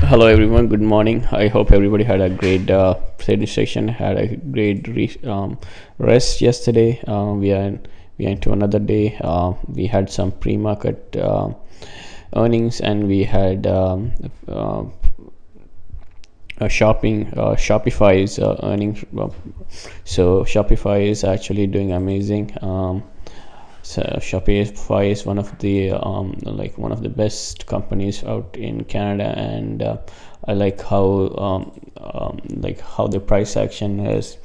Hello everyone, good morning. I hope everybody had a great study session, had a great rest yesterday. We are into another day. We had some pre-market earnings, and we had Shopify's earnings. So Shopify is actually doing amazing. So Shopify is one of the best companies out in Canada, and I like how the price action is.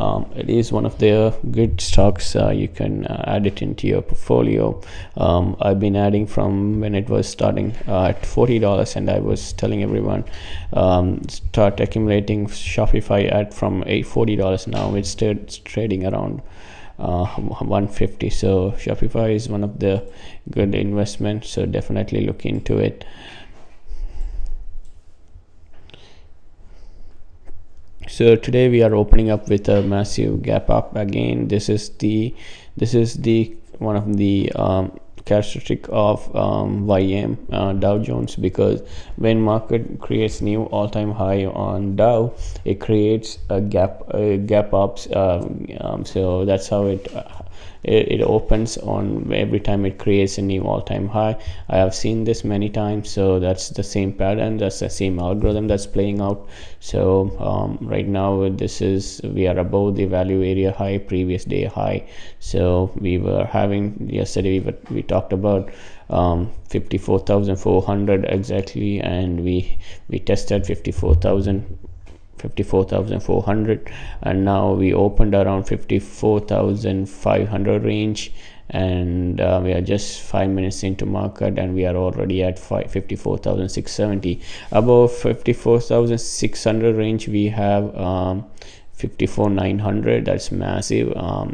It is one of the good stocks. You can add it into your portfolio. I've been adding from when it was starting at $40, and I was telling everyone start accumulating Shopify at from $40. Now it's still trading around 150. So Shopify is one of the good investments, so definitely look into it. So today we are opening up with a massive gap up again. This is the one of the characteristic of YM Dow Jones, because when market creates new all-time high on Dow, it creates a gap ups. So that's how it opens on every time it creates a new all-time high. I have seen this many times, so that's the same pattern, that's the same algorithm that's playing out. So right now we are above the value area high, previous day high. So we were having yesterday we talked about 54,400 exactly, and we tested 54,400, and now we opened around 54,500 range, and we are just 5 minutes into market, and we are already at 54,670. Above 54,600 range we have 54,900. That's massive.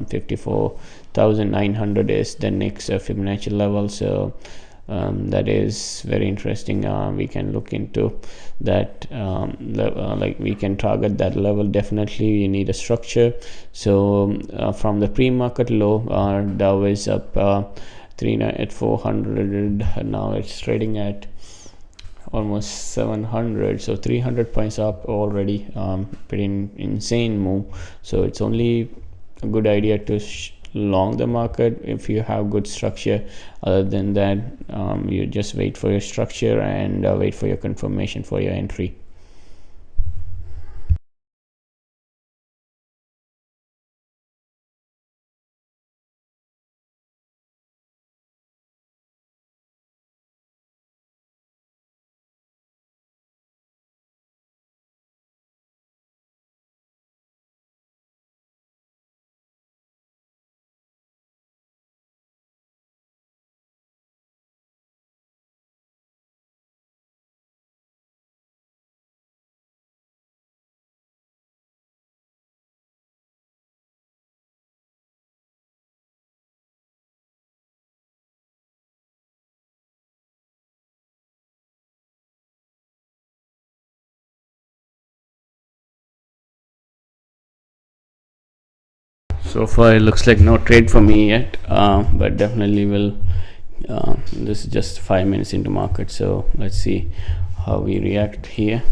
54,900 is the next Fibonacci level, so that is very interesting. We can look into that. Like we can target that level. Definitely you need a structure. So from the pre-market low, Dow is up 400. Now it's trading at almost 700, so 300 points up already. Pretty insane move. So it's only a good idea to long the market if you have good structure. Other than that, you just wait for your structure and wait for your confirmation for your entry. So far it looks like no trade for me yet, but definitely will. This is just 5 minutes into market, so let's see how we react here.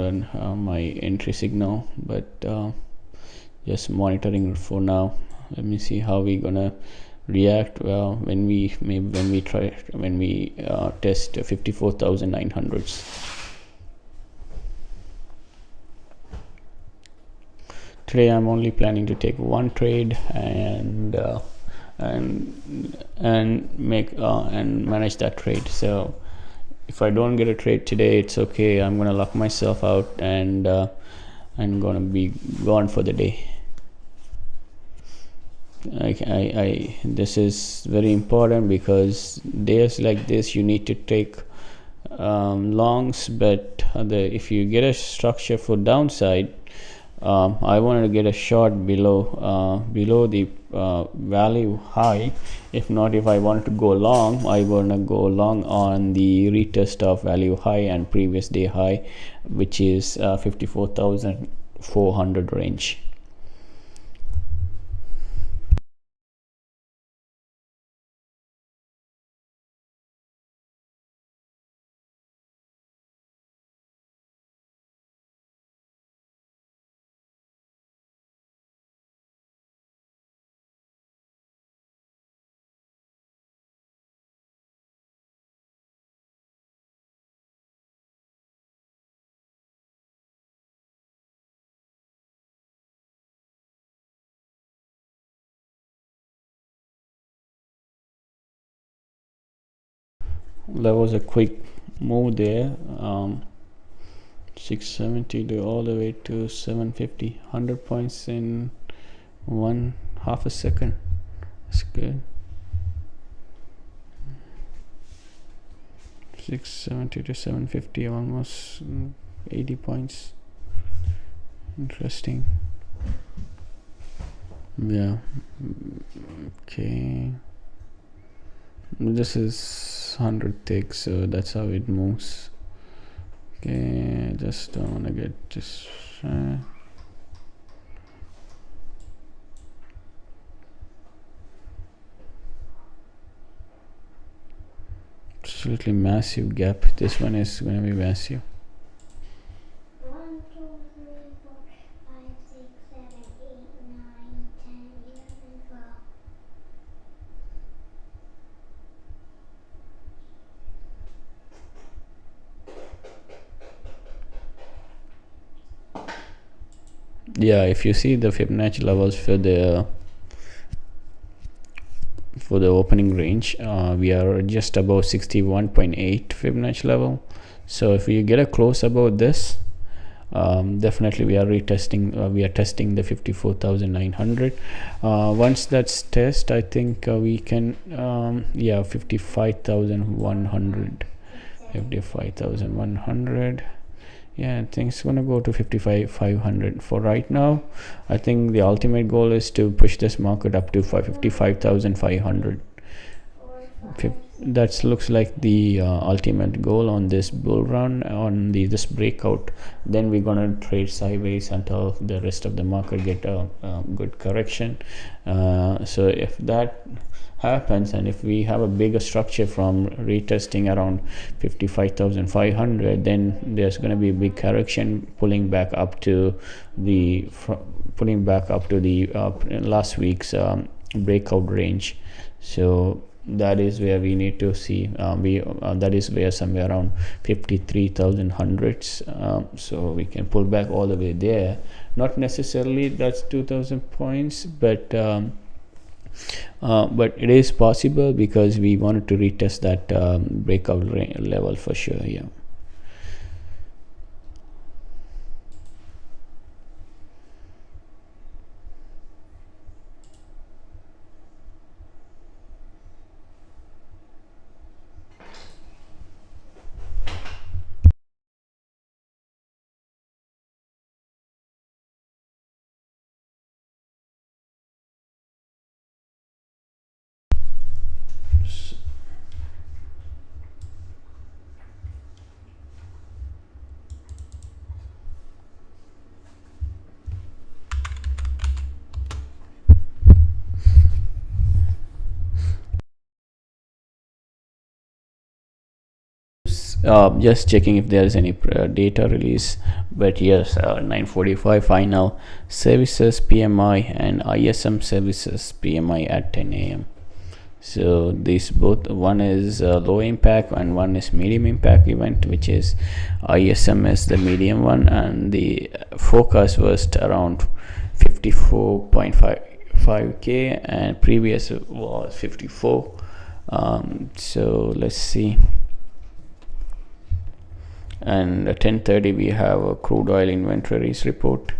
My entry signal, but just monitoring for now. Let me see how we gonna react when we test 54,900s. Today I'm only planning to take one trade and make and manage that trade. So if I don't get a trade today, it's okay. I'm gonna lock myself out and I'm gonna be gone for the day. This is very important because days like this you need to take longs, but if you get a structure for downside, I wanted to get a short below the value high. If not, if I wanted to go long, I want to go long on the retest of value high and previous day high, which is 54,400 range. That was a quick move there. 670 to all the way to 750, 100 points in half a second. That's good. 670 to 750, almost 80 points. Interesting. Yeah. Okay, this is 100 tick, so that's how it moves. Okay, just don't want to get this absolutely massive gap. This one is going to be massive. 1, 2, 3, 4, 5, 6, 7, 8, 9, 10, 11, 12. Yeah, if you see the Fibonacci levels for the opening range, we are just above 61.8 Fibonacci level. So if you get a close above this, definitely we are testing the 54,900. Once that's test, I think we can 55,100. Yeah, I think it's gonna go to 55,500 for right now. I think the ultimate goal is to push this market up to 55,500. That looks like the ultimate goal on this bull run, on this breakout. Then we're gonna trade sideways until the rest of the market get a good correction. So if that happens, and if we have a bigger structure from retesting around 55,500, then there's going to be a big correction pulling back up to the last week's breakout range. So that is where we need to see that is where somewhere around 53,000 hundreds, so we can pull back all the way there. Not necessarily that's 2,000 points, but it is possible because we wanted to retest that breakout level for sure. Yeah. Just checking if there is any data release, but yes, 9:45 final services PMI and ISM services PMI at 10 a.m. So these both, one is low impact and one is medium impact event, which is ISM is the medium one, and the forecast was around 54.55k and previous was 54. So let's see. And at 10:30 we have a crude oil inventories report.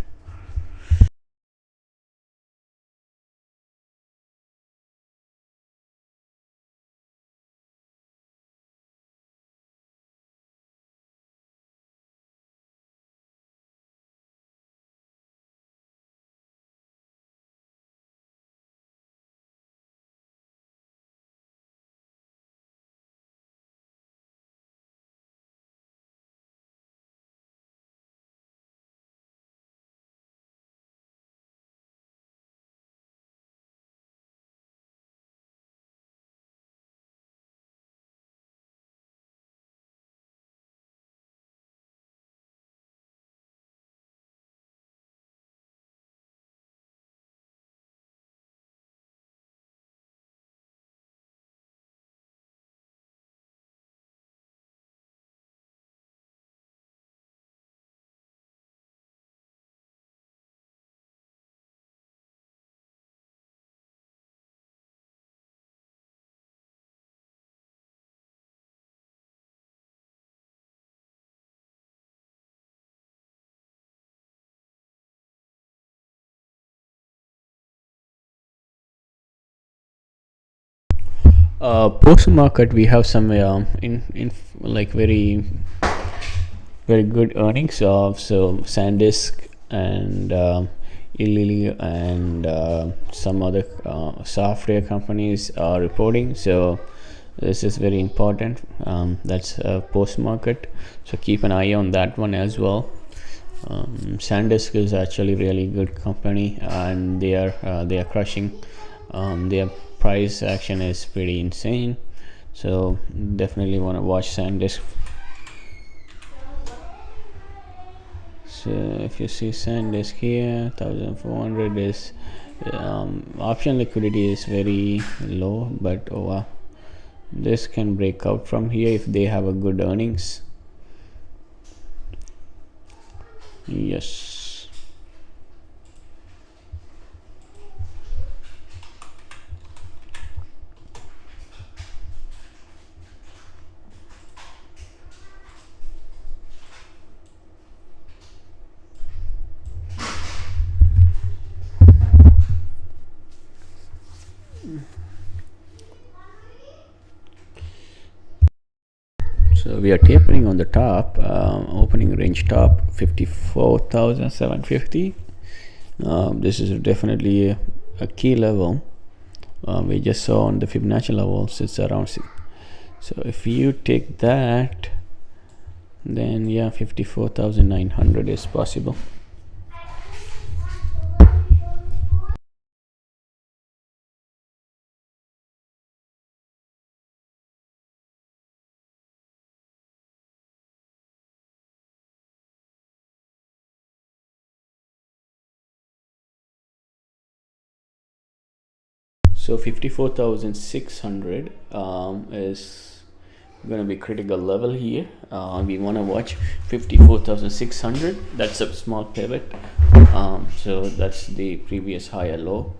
Post market we have some in like very good earnings of so SanDisk and Lilly and some other software companies are reporting. So this is very important. That's post market, so keep an eye on that one as well. SanDisk is actually really good company, and they are crushing. Their price action is pretty insane, so definitely want to watch SanDisk. So if you see SanDisk here, 1400 is option liquidity is very low, but oh wow, this can break out from here if they have a good earnings. Yes. So we are tapering on the top, opening range top 54,750. This is definitely a key level. We just saw on the Fibonacci levels it's around 6. So if you take that, then yeah, 54,900 is possible. So 54,600 is going to be critical level here. We want to watch 54,600. That's a small pivot. So that's the previous higher low.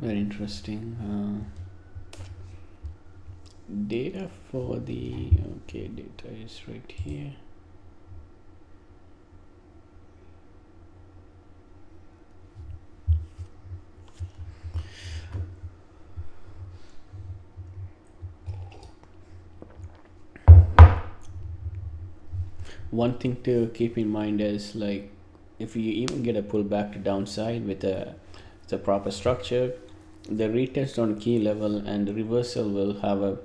Very interesting. Data for the, okay, data is right here. One thing to keep in mind is, like, if you even get a pullback to downside with the proper structure, the retest on key level and the reversal will have a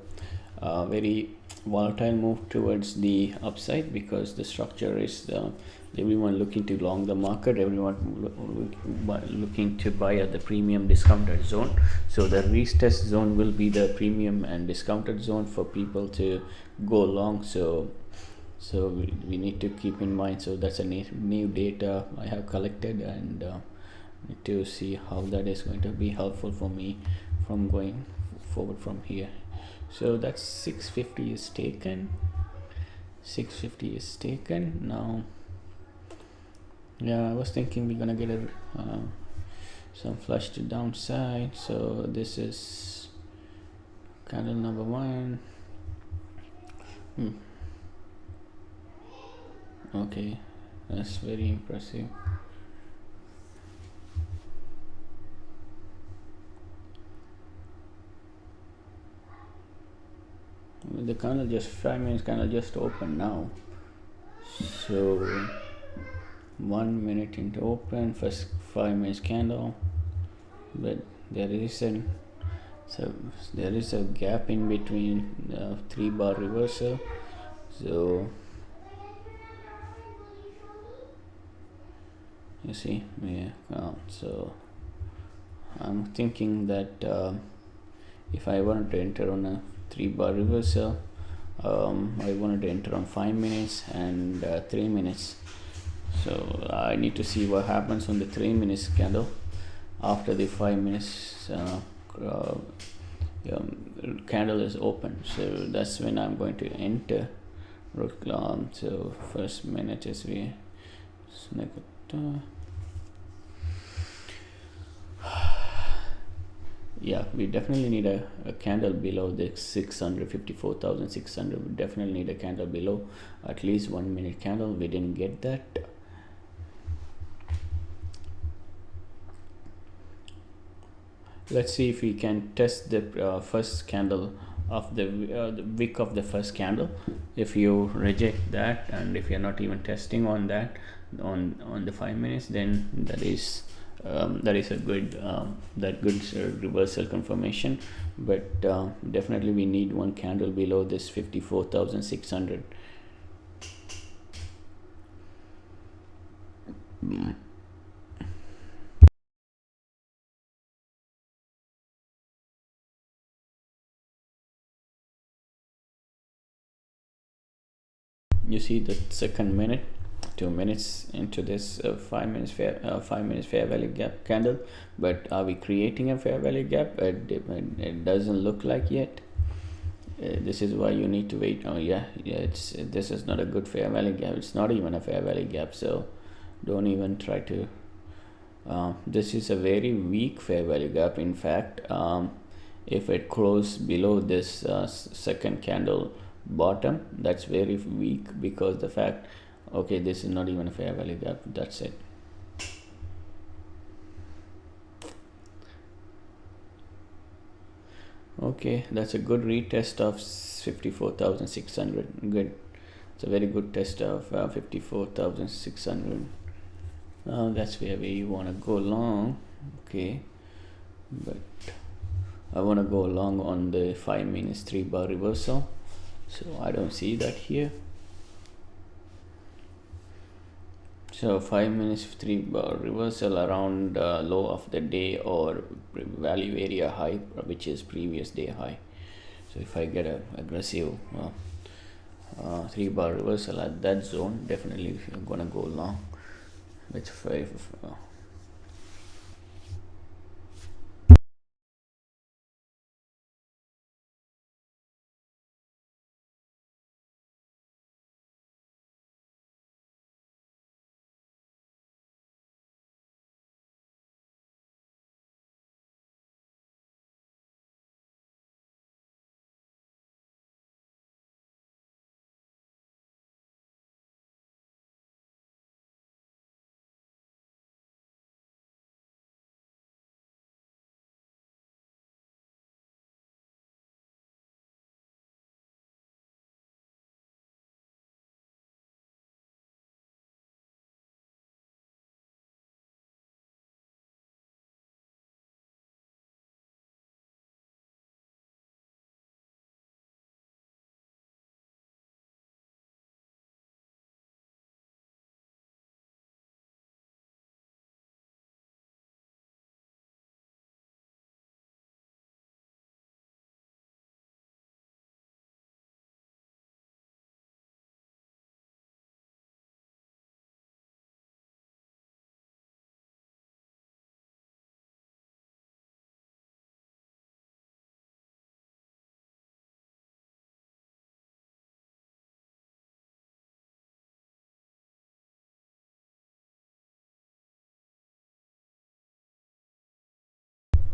very volatile move towards the upside, because the structure is everyone looking to long the market, everyone looking to buy at the premium discounted zone. So the retest zone will be the premium and discounted zone for people to go long. So we need to keep in mind. So that's a new data I have collected, and need to see how that is going to be helpful for me from going forward from here. So that's 650 is taken. 650 is taken now. Yeah, I was thinking we're gonna get a some flush to downside. So this is candle number one. Okay, that's very impressive. The candle just 5 minutes candle just open now. So 1 minute into open, first 5 minutes candle, but there is an so there is a gap in between, 3 bar reversal. So you see, yeah. So I'm thinking that if I wanted to enter on a 3 bar reversal, I wanted to enter on 5 minutes and 3 minutes. So I need to see what happens on the 3 minutes candle after the 5 minutes candle is open. So that's when I'm going to enter. So first minute is we select yeah, we definitely need a candle below the 654,600. We definitely need a candle below at least 1 minute candle. We didn't get that. Let's see if we can test the first candle of the wick of the first candle. If you reject that, and if you're not even testing on that on the 5 minutes, then that is a good reversal confirmation. But definitely we need one candle below this 54,600. You see the second minute, 2 minutes into this 5 minutes fair value gap candle. But are we creating a fair value gap? It doesn't look like yet. This is why you need to wait. Oh yeah, this is not a good fair value gap. It's not even a fair value gap, so don't even try to. This is a very weak fair value gap. In fact, if it closed below this second candle bottom, that's very weak, because the fact, okay, this is not even a fair value gap. That's it. Okay, that's a good retest of 54,600. Good. It's a very good test of 54,600. That's where we want to go long. Okay, but I want to go long on the 5 minutes 3 bar reversal. So I don't see that here. So 5 minutes 3 bar reversal around low of the day or value area high, which is previous day high. So if I get a aggressive 3 bar reversal at that zone, definitely I'm gonna go long. Which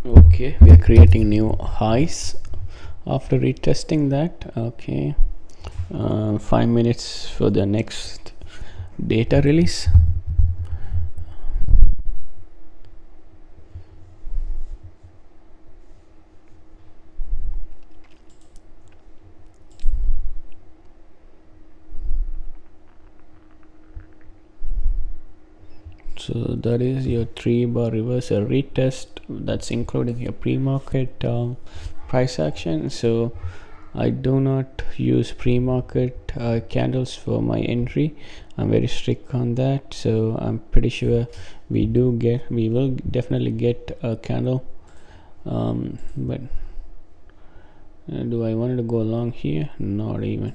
Okay, we are creating new highs after retesting that. Okay, 5 minutes for the next data release. So that is your 3 bar reversal retest. That's including your pre-market price action. So I do not use pre-market candles for my entry. I'm very strict on that. So I'm pretty sure we will definitely get a candle. But do I want to go along here? Not even.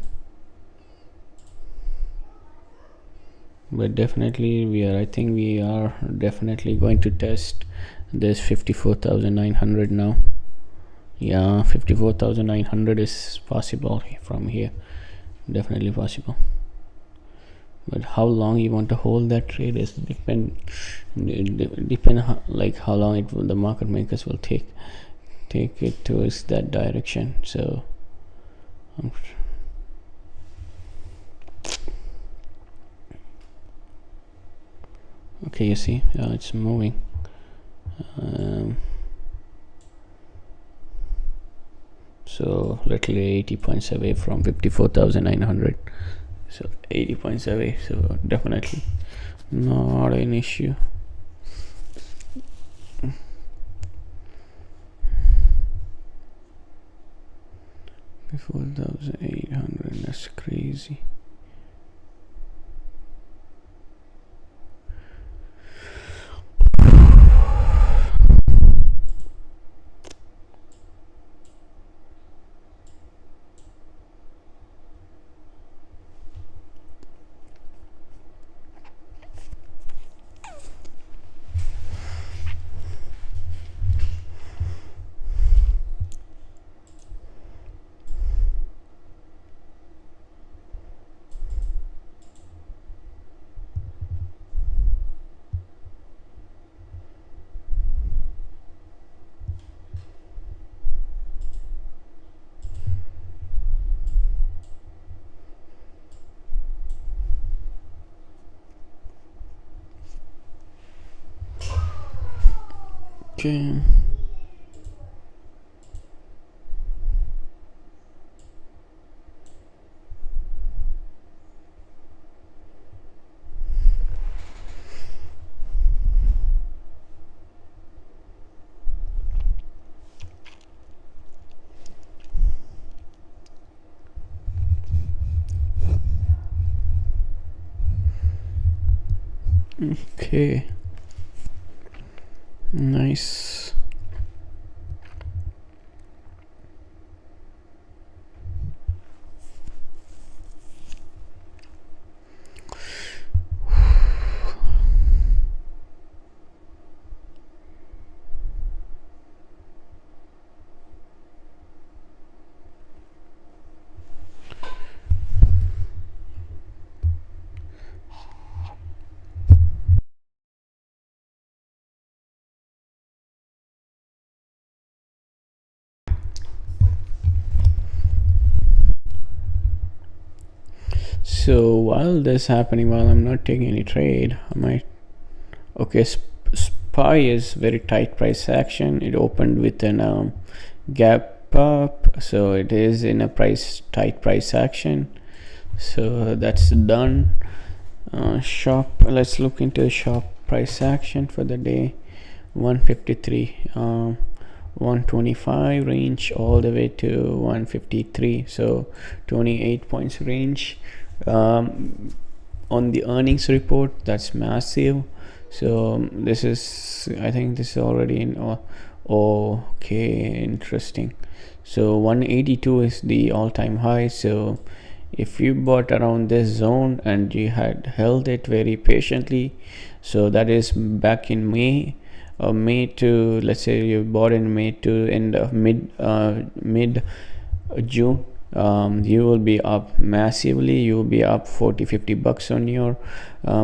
But definitely I think we are definitely going to test this 54,900 now. Yeah, 54,900 is possible from here, definitely possible. But how long you want to hold that trade is depend like how long the market makers will take it towards that direction. So okay, you see, it's moving. So literally 80 points away from 54,900. So 80 points away. So definitely not an issue. 4,800. That's crazy. Okay. Okay. Nice. So while this happening, while I'm not taking any trade, I might. Okay, SPY is very tight price action. It opened with an gap up, so it is in a tight price action. So that's done. Shop. Let's look into shop price action for the day. 153. 125 range all the way to 153, so 28 points range. On the earnings report, that's massive. So this is, I think this is already in. Okay, interesting. So 182 is the all-time high. So if you bought around this zone and you had held it very patiently, so that is back in May to, let's say you bought in May to end of mid June, you will be up massively. You will be up 40-50 bucks on your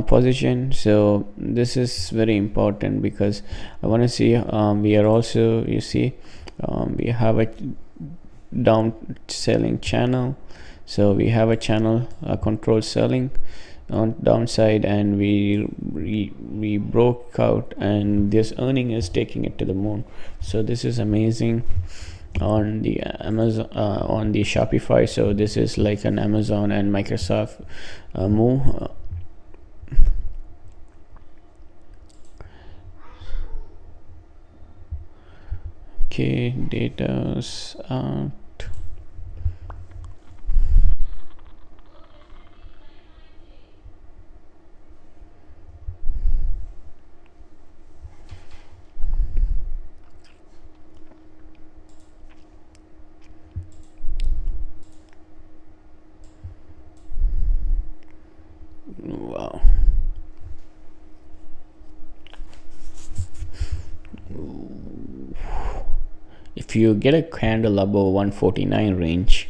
position. So this is very important, because I want to see, we are also, you see, we have a down selling channel. So we have a channel control selling on downside, and we broke out, and this earning is taking it to the moon. So this is amazing on the Amazon, on the Shopify. So this is like an Amazon and Microsoft move. Okay, data's out. Wow. If you get a candle above 149 range,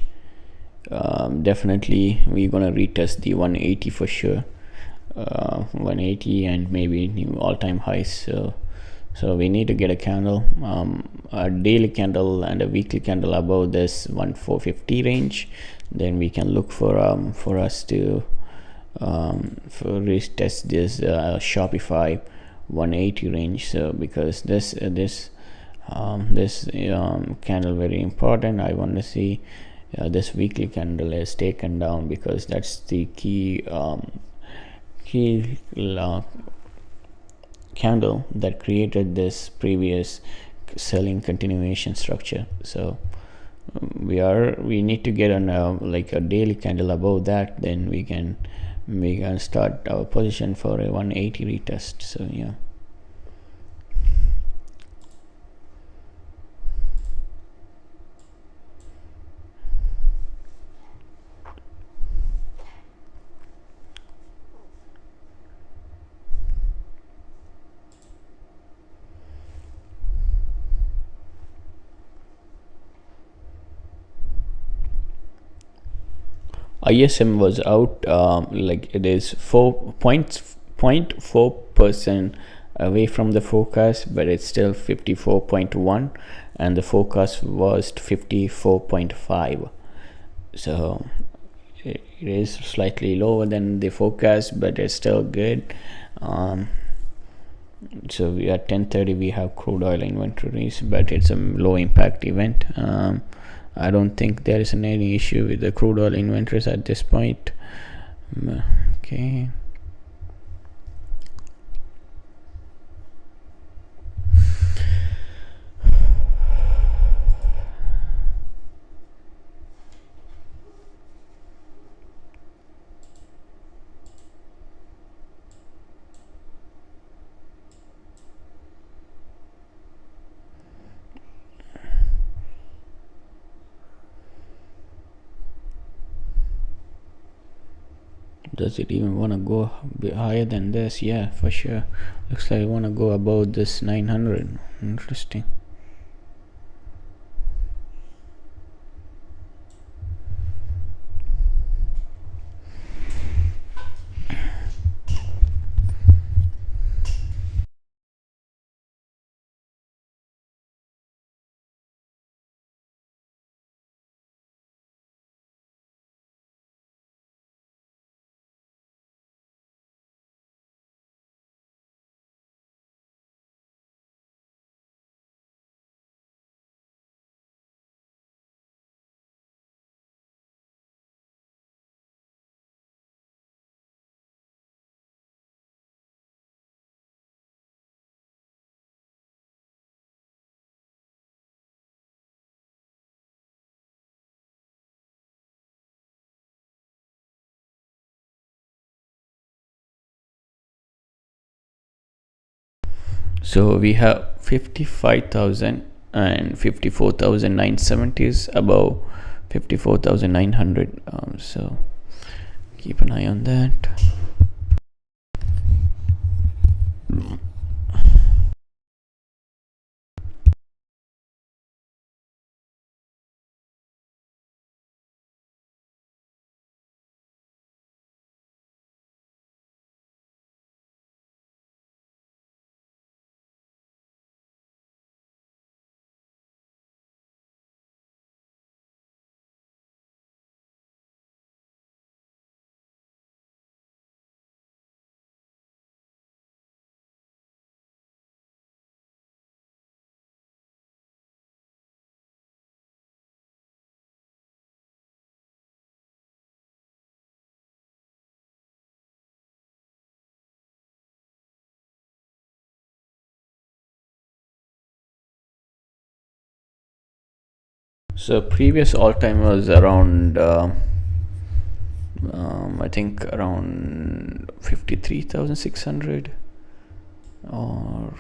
definitely we're gonna retest the 180 for sure. 180 and maybe new all-time highs. So we need to get a candle, a daily candle and a weekly candle above this 1450 range. Then we can look for us to for retest this Shopify 180 range. So because this candle very important, I want to see this weekly candle is taken down, because that's the key candle that created this previous selling continuation structure. So we need to get on like a daily candle above that. Then we can start our position for a 180 retest. So yeah. ISM was out, like it is 4.4% away from the forecast, but it's still 54.1, and the forecast was 54.5. So it is slightly lower than the forecast, but it's still good. So we at 10:30 we have crude oil inventories, but it's a low impact event. I don't think there is any issue with the crude oil inventories at this point. Okay. Does it even want to go a bit higher than this? Yeah, for sure. Looks like I want to go above this 900. Interesting. So we have 55,000 and 54,970 above 54,900. So keep an eye on that. So previous all time was around I think around 53,600, or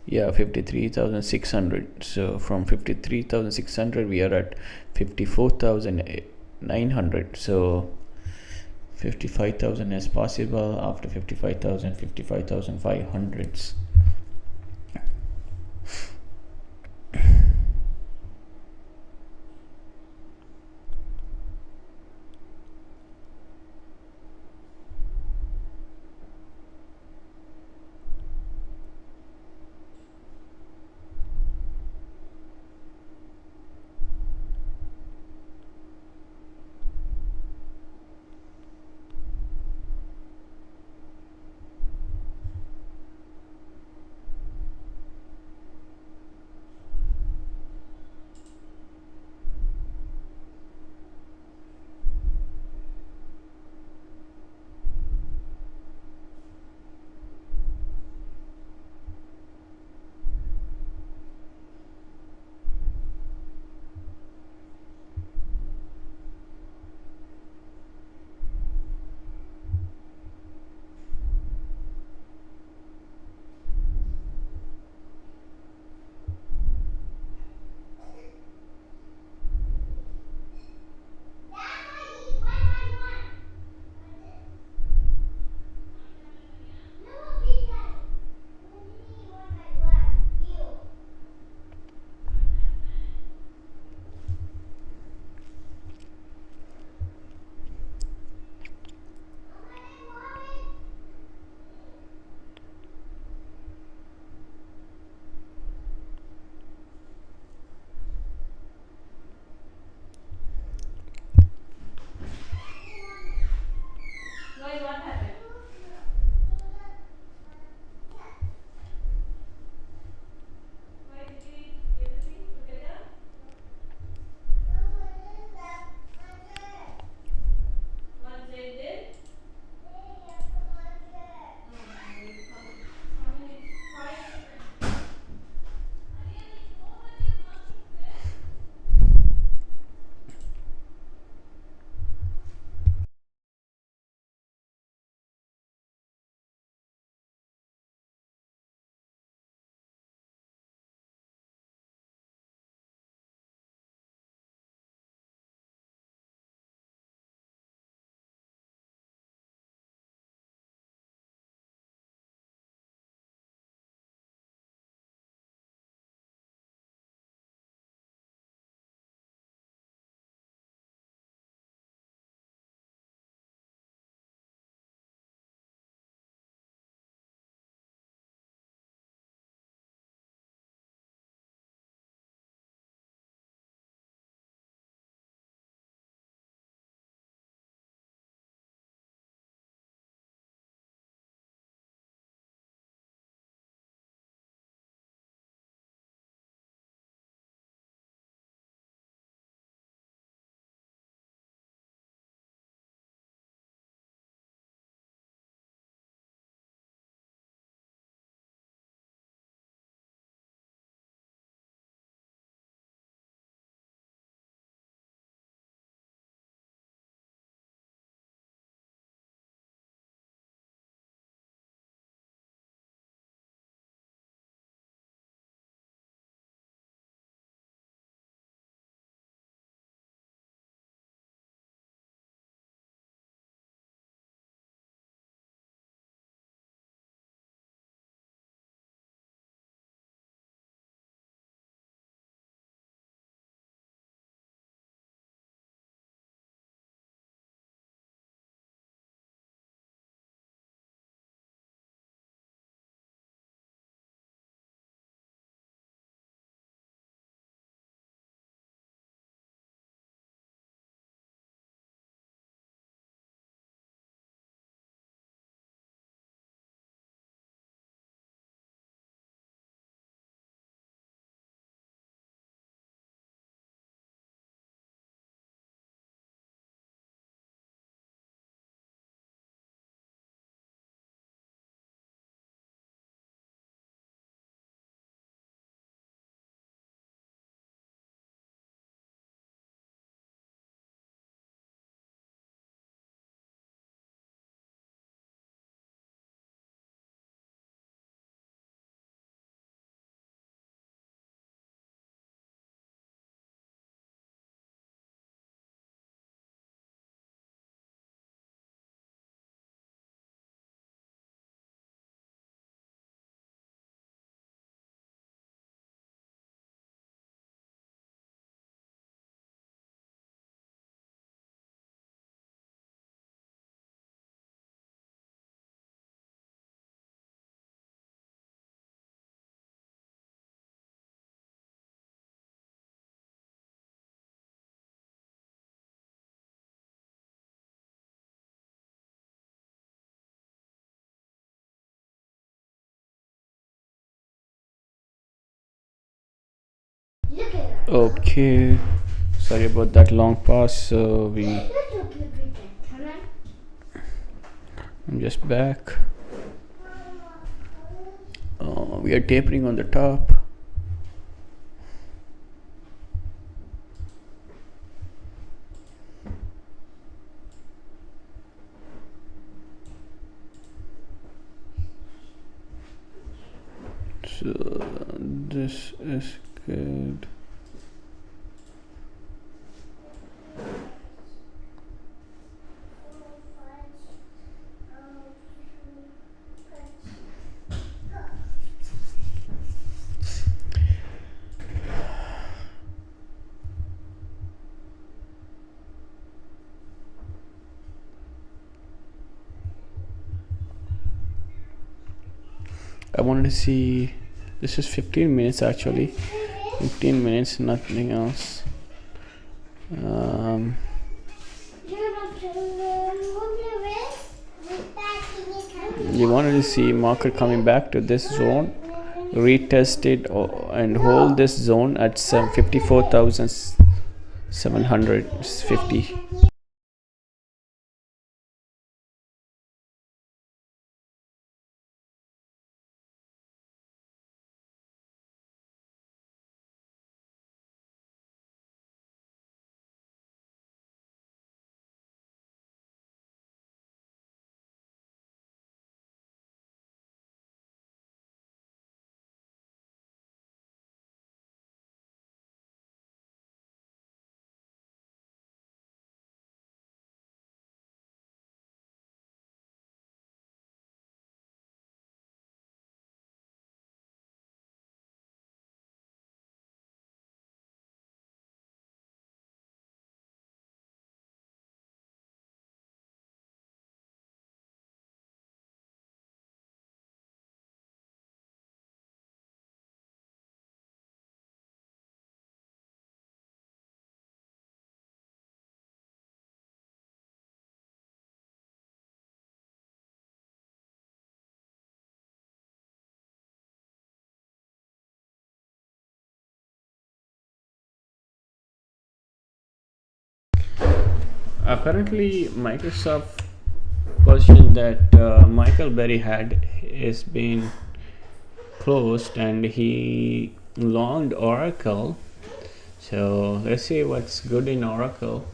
yeah, 53,600. So from 53,600 we are at 54,900. So 55,000 is possible. After 55,000, 55,500s. Okay, sorry about that long pause. So I'm just back. We are tapering on the top. So this is good. I wanted to see. This is 15 minutes actually. 15 minutes, nothing else. You wanted to see market coming back to this zone, retest it and hold this zone at 54,750. Apparently, Microsoft position that Michael Berry had is been closed, and he launched Oracle. So let's see what's good in Oracle.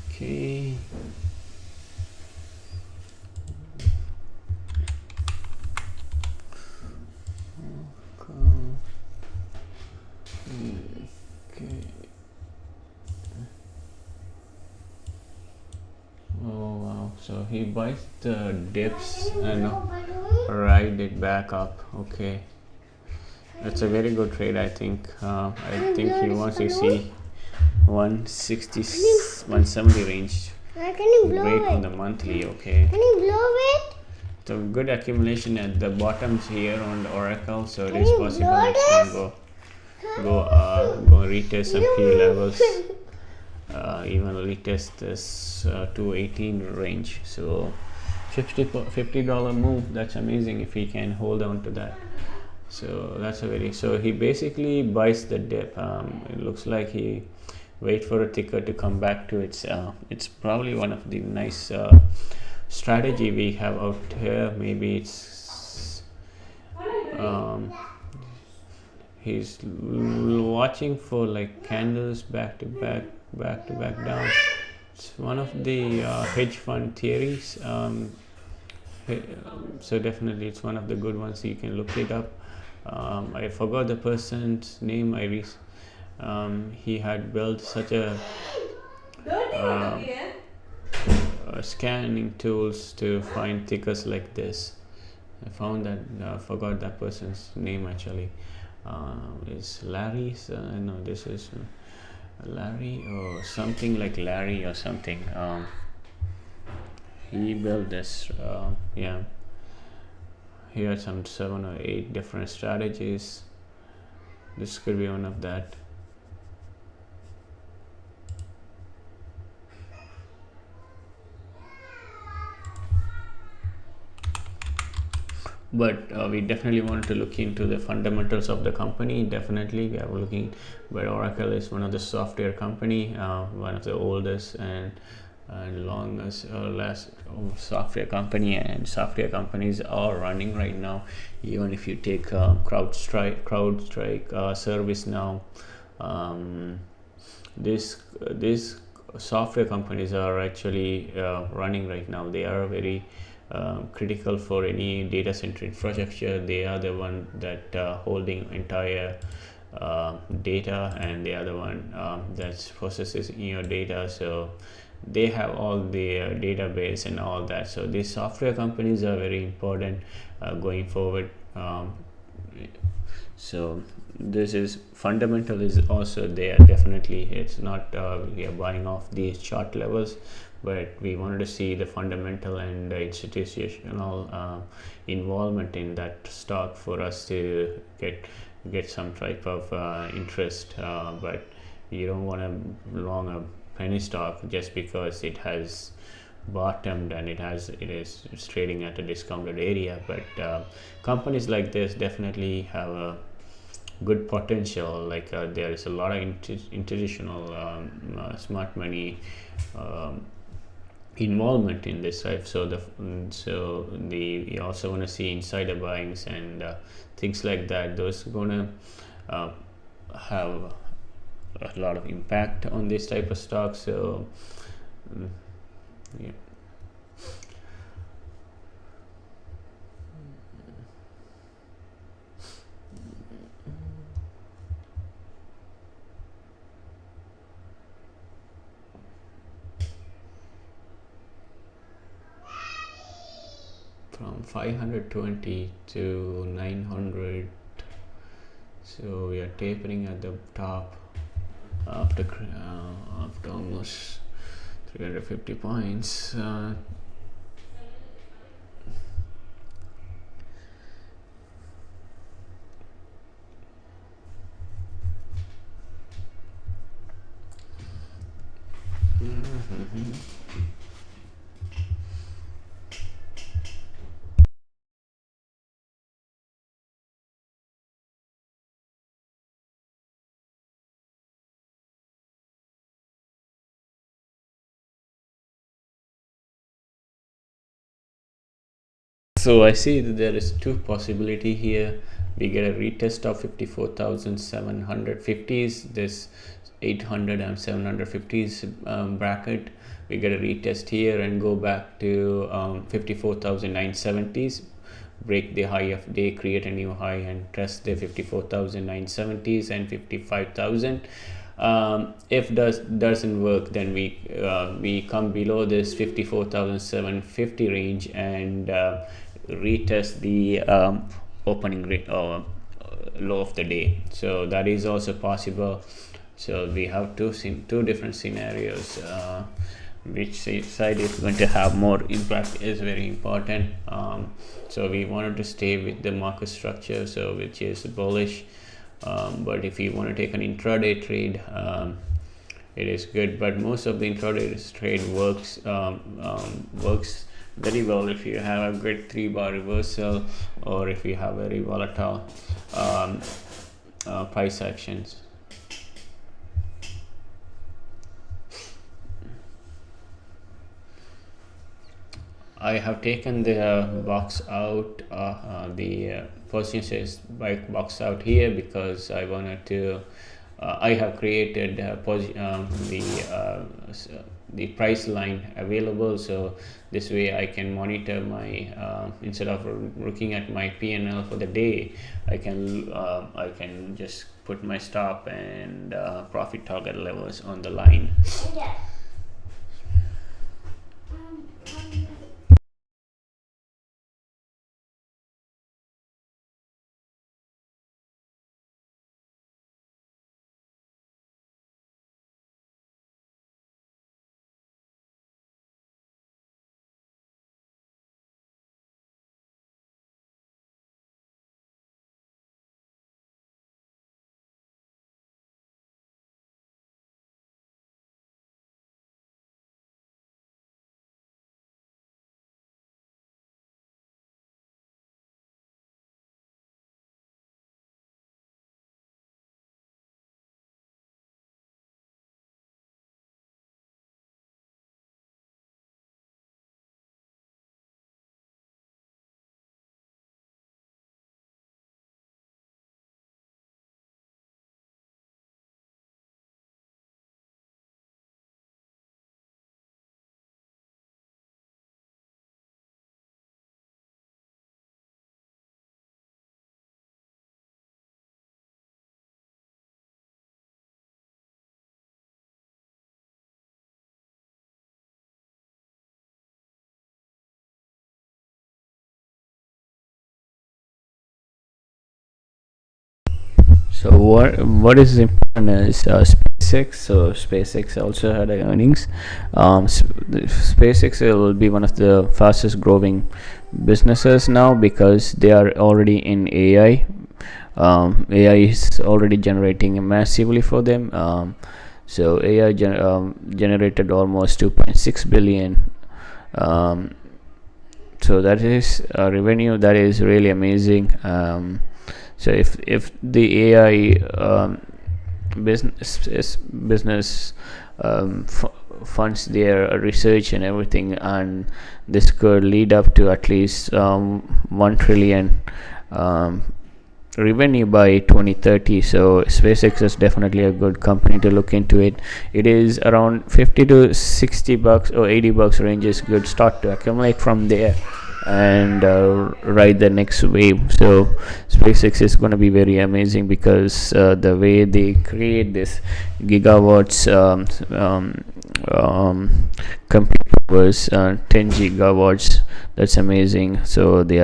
Okay. Okay. Oh wow! So he buys the dips and ride it back up. Okay, that's a very good trade. I think. I think he wants to see 160, 170 range. Can you blow break it? on the monthly. Okay. Can you blow it? So good accumulation at the bottoms here on the Oracle. So it Can is you possible blow it's this? gonna go retest some key levels. Even retest this 218 range. So $50 move. That's amazing if he can hold on to that. So that's a very, so he basically buys the dip. It looks like he wait for a ticker to come back to it's probably one of the nice strategy we have out here. Maybe it's he's watching for like candles back to back down. It's one of the hedge fund theories. So definitely it's one of the good ones. You can look it up. I forgot the person's name. He had built such a scanning tools to find tickers like this. I found that forgot that person's name actually. Is Larry's? No, this is Larry or something like Larry or something. He built this. Yeah. Here are some 7 or 8 different strategies. This could be one of that. but we definitely want to look into the fundamentals of the company. Definitely we are looking, but Oracle is one of the software company, one of the oldest and longest last software company, and software companies are running right now. Even if you take CrowdStrike, ServiceNow, um, this software companies are actually running right now. They are very critical for any data center infrastructure. They are the one that holding entire data, and they are the one that processes your data. So they have all the database and all that. So these software companies are very important going forward. So this is fundamental is also there. Definitely it's not we are buying off these chart levels, but we wanted to see the fundamental and institutional involvement in that stock for us to get some type of interest. But you don't want to long a penny stock just because it has bottomed and it is trading at a discounted area. But companies like this definitely have a good potential. Like there is a lot of institutional smart money um, involvement in this, right? So we also want to see insider buyings and things like that. Those are gonna uh, have a lot of impact on this type of stock. So mm, yeah. From 520 to 900, so we are tapering at the top after almost 350 points. So I see that there is two possibility here. We get a retest of 54,750s, this 800 and 750s bracket. We get a retest here and go back to 54,970s, break the high of day, create a new high and test the 54,970s and 55,000. If doesn't work, then we come below this 54,750 range and retest the opening rate or low of the day. So that is also possible. So we have two different scenarios. Which side is going to have more impact is very important. So we wanted to stay with the market structure, so which is bullish. But if you want to take an intraday trade, it is good. But most of the intraday trade works very well if you have a good 3 bar reversal, or if you have very volatile price actions. I have taken the box out, the position says box out here, because I wanted to, I have created the price line available, so this way I can monitor my, instead of looking at my P&L for the day, I can just put my stop and profit target levels on the line. Yeah. So what is important is SpaceX. So SpaceX also had earnings. SpaceX will be one of the fastest growing businesses now because they are already in AI. AI is already generating massively for them. So AI generated almost 2.6 billion. Um, so that is a revenue that is really amazing. So if the AI business funds their research and everything, and this could lead up to at least 1 trillion um, revenue by 2030. So SpaceX is definitely a good company to look into. It is around 50 to 60 bucks or 80 bucks range is good start to accumulate from there and ride the next wave. So SpaceX is going to be very amazing because the way they create this gigawatts compute powers, 10 gigawatts. That's amazing. So they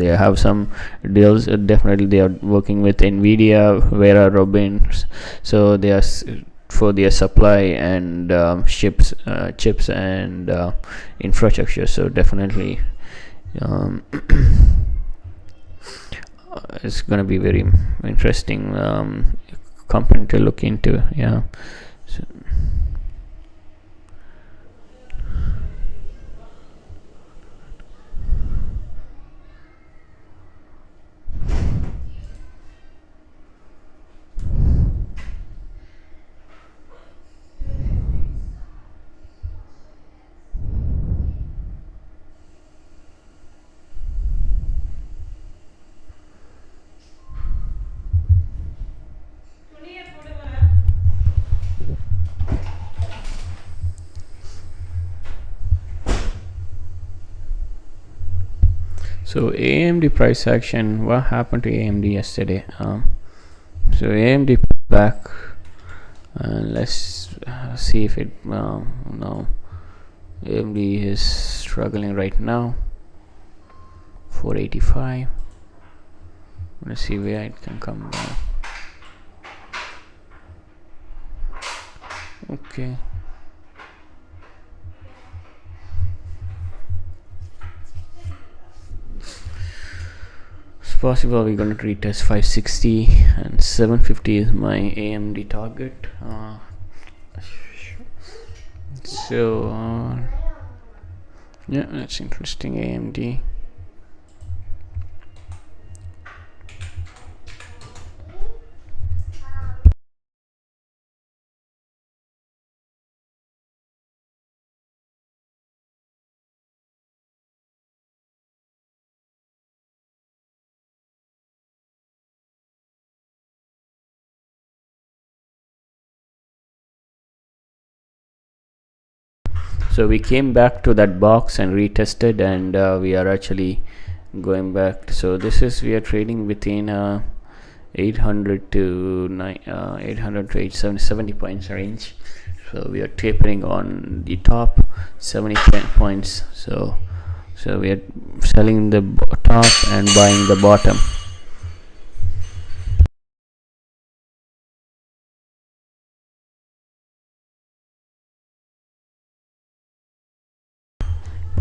have some deals. Definitely they are working with Nvidia, Vera Robin. So they are for their supply and chips and infrastructure. So definitely um, it's gonna be very interesting company to look into. Yeah. So, so AMD price action. What happened to AMD yesterday? So AMD back, and let's see if it. No, AMD is struggling right now. 485. Let's see where it can come down. Okay. It's possible we're gonna retest 560 and 750 is my AMD target. So yeah, that's interesting. AMD. So we came back to that box and retested, and we are actually going back. So this is we are trading between 800 to 800 to 870 points range. So we are tapering on the top 70 points. So we are selling the top and buying the bottom.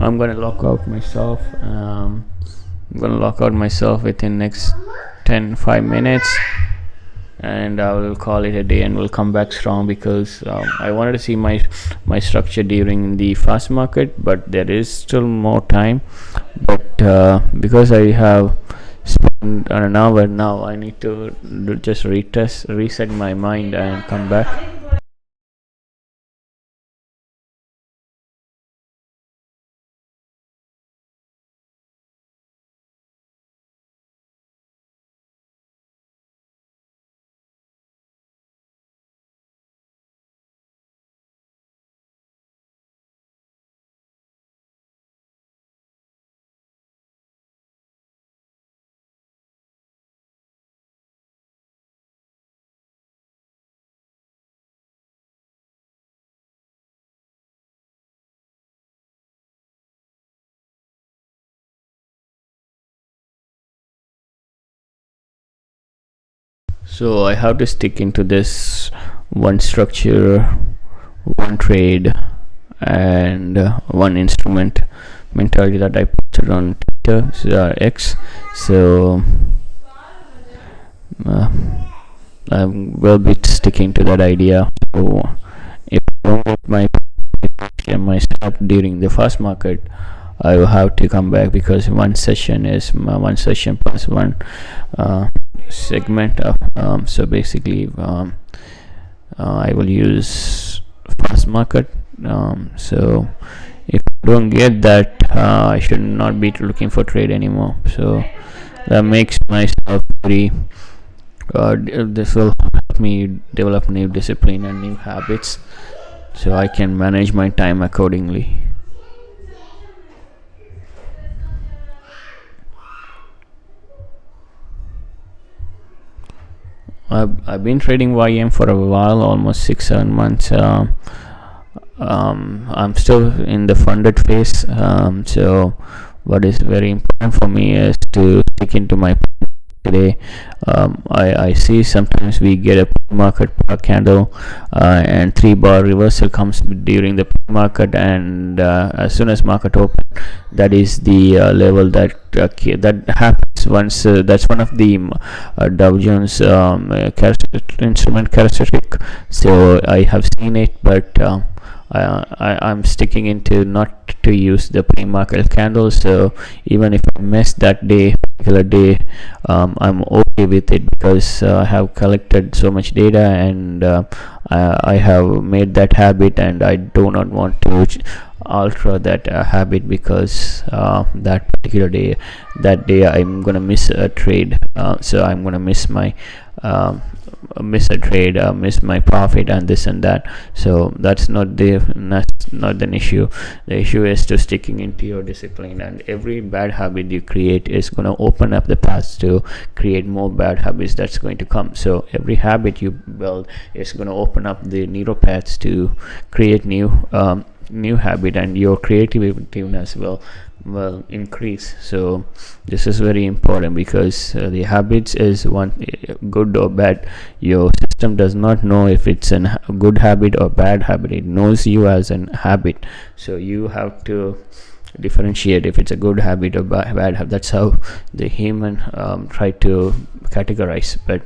I'm gonna lock out myself. I'm gonna lock out myself within next 5 minutes, and I will call it a day, and we'll come back strong because I wanted to see my structure during the fast market, but there is still more time. But because I have spent an hour now, I need to just reset my mind, and come back. So I have to stick into this one structure, one trade, and one instrument mentality that I posted on Twitter, X. So I will be sticking to that idea. So if I don't get my stop during the fast market, I will have to come back, because one session plus one segment of so basically I will use fast market. So if I don't get that, I should not be looking for trade anymore. So that makes myself very this will help me develop new discipline and new habits, so I can manage my time accordingly. I've been trading YM for a while, almost 6-7 months. I'm still in the funded phase. So what is very important for me is to stick into my today. I see sometimes we get a market candle and 3 bar reversal comes during the market, and as soon as market open, that is the level that happens once. That's one of the Dow Jones instrument characteristic. So I have seen it, but I'm sticking into not to use the pre-market candles. So even if I miss that particular day, I'm okay with it, because I have collected so much data, and I have made that habit, and I do not want to alter that habit, because that particular day, I'm gonna miss a trade. So I'm gonna miss my miss a trade, miss my profit, and this and that. So that's not an issue. The issue is to sticking into your discipline, and every bad habit you create is going to open up the path to create more bad habits that's going to come. So every habit you build is going to open up the neural paths to create new habit, and your creativeness will increase. So this is very important, because the habits is one good or bad. Your system does not know if it's a good habit or bad habit. It knows you as an habit, so you have to differentiate if it's a good habit or bad habit. That's how the human try to categorize. But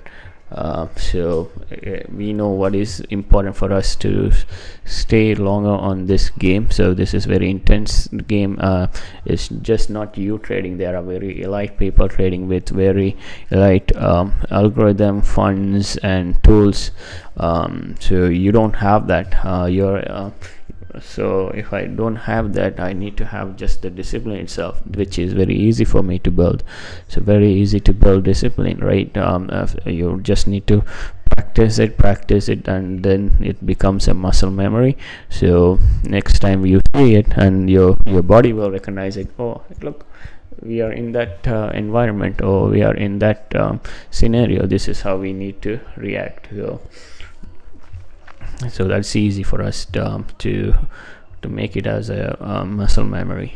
so we know what is important for us to stay longer on this game. So this is very intense game. It's just not you trading. There are very elite people trading with very elite algorithm, funds, and tools. So you don't have that. So if I don't have that, I need to have just the discipline itself, which is very easy for me to build. So very easy to build discipline, right? You just need to practice it, and then it becomes a muscle memory. So next time you see it, and your body will recognize it. Oh, look, we are in that environment, or we are in that scenario. This is how we need to react. So that's easy for us to make it as a muscle memory.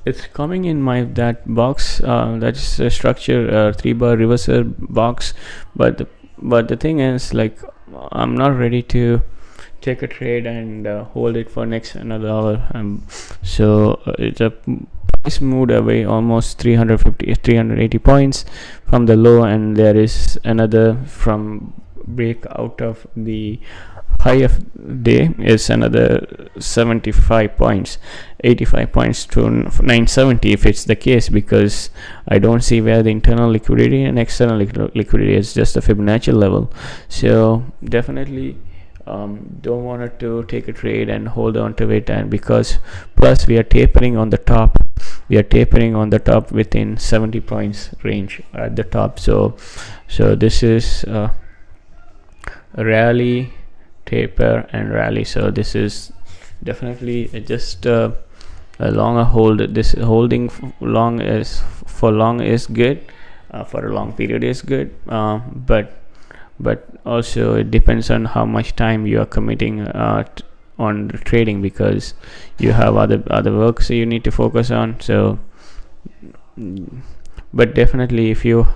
It's coming in my that box. That's a structure 3-bar reversal box, but the thing is, like, I'm not ready to take a trade and hold it for next another hour. So it's a price moved away almost 380 points from the low, and there is another from break out of the high of day is another 75 points, 85 points to 970 if it's the case, because I don't see where the internal liquidity and external liquidity is, just a Fibonacci level. So definitely don't want to take a trade and hold on to it. And because plus we are tapering on the top, within 70 points range at the top. So this is a rally, taper, and rally. So this is definitely just a longer hold. This holding long is good, for a long period is good, but but also it depends on how much time you are committing on the trading, because you have other works you need to focus on. So but definitely, if you're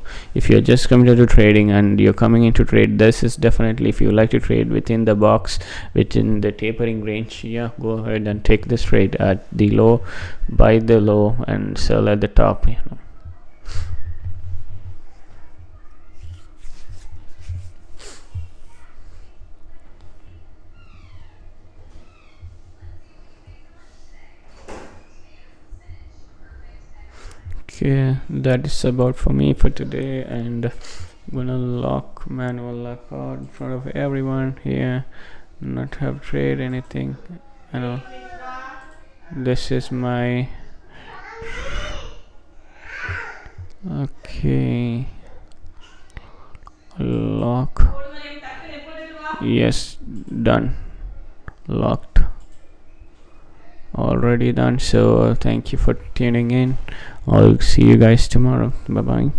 just committed to trading and you're coming into trade, this is definitely, if you like to trade within the box, within the tapering range, yeah, go ahead and take this trade at the low, buy the low and sell at the top, Okay, that is about for me for today, and I'm gonna lock manual lock out in front of everyone here, not have trade anything. I know this is my okay lock. Yes, done, locked, already done. So thank you for tuning in. I'll see you guys tomorrow. Bye bye.